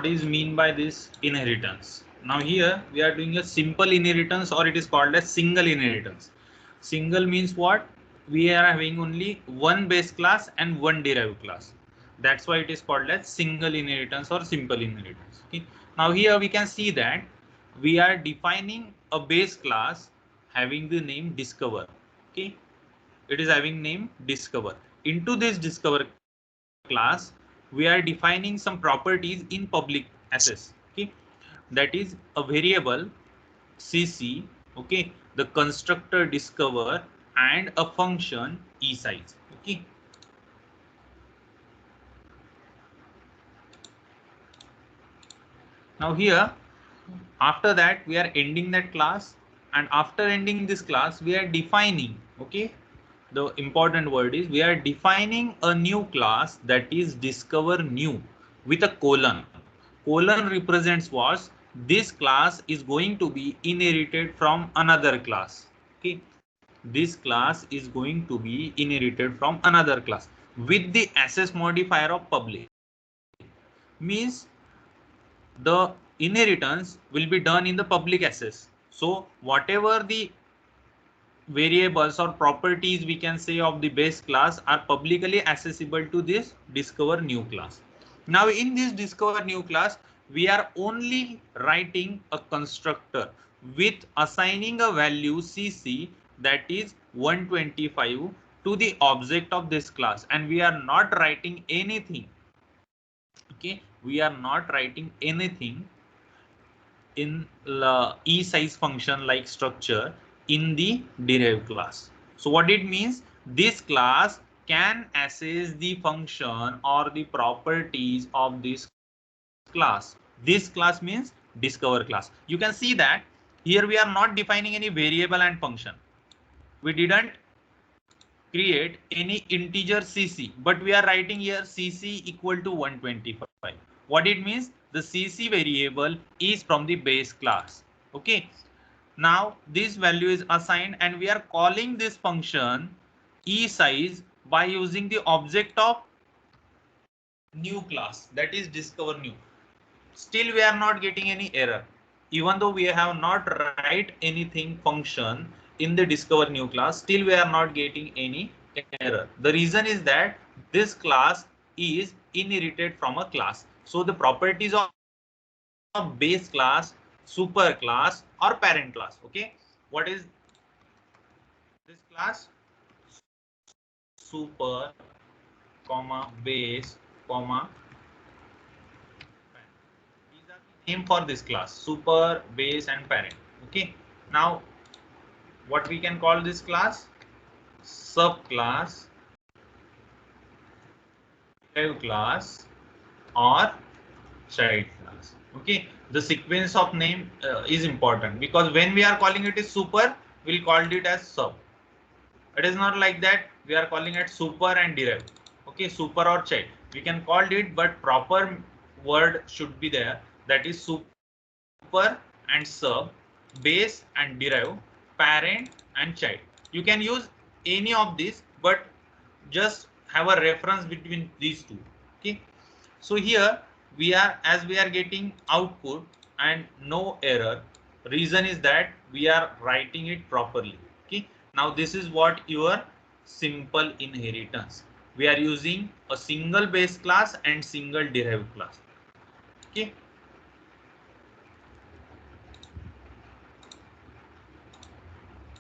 is mean by this inheritance? Now here we are doing a simple inheritance, or it is called as single inheritance. Single means what? We are having only one base class and one derived class. That's why it is called as single inheritance or simple inheritance. Okay. Now here we can see that we are defining a base class having the name discover. Okay. It is having name discover. Into this discover class, we are defining some properties in public access. Okay, that is a variable cc. Okay, the constructor discover and a function esize. Okay, now here after that we are ending that class, and after ending this class we are defining. Okay, the important word is we are defining a new class, that is discover new, with a colon. Colon represents what? This class is going to be inherited from another class. Okay, this class is going to be inherited from another class with the access modifier of public. Means the inheritance will be done in the public access. So whatever the variables or properties we can say of the base class are publicly accessible to this discover new class. Now in this discover new class, we are only writing a constructor with assigning a value cc, that is 125, to the object of this class, and we are not writing anything. Okay, we are not writing anything in the esize function like structure in the derived class. So what it means, this class can access the function or the properties of this class. This class means discover class. You can see that here we are not defining any variable and function. We didn't create any integer cc, but we are writing here cc equal to 125. What it means, the cc variable is from the base class. Okay, now this value is assigned and we are calling this function esize by using the object of new class, that is discover new. Still we are not getting any error, even though we have not write anything function in the discover new class. Still we are not getting any error. The reason is that this class is inherited from a class. So the properties of base class, super class, or parent class. Okay, what is this class? Super comma base comma parent. These are the name for this class: super, base, and parent. Okay, now what we can call this class? Subclass, derived class, or child class. Okay, the sequence of name is important, because when we are calling it as super, we'll call it as sub. It is not like that we are calling it super and derived. Okay, super or child we can call it, but proper word should be there, that is super and sub, base and derive, parent and child. You can use any of these, but just have a reference between these two. Okay, so here we are, as we are getting output and no error, reason is that we are writing it properly. Okay, now this is what your simple inheritance. We are using a single base class and single derived class. Okay,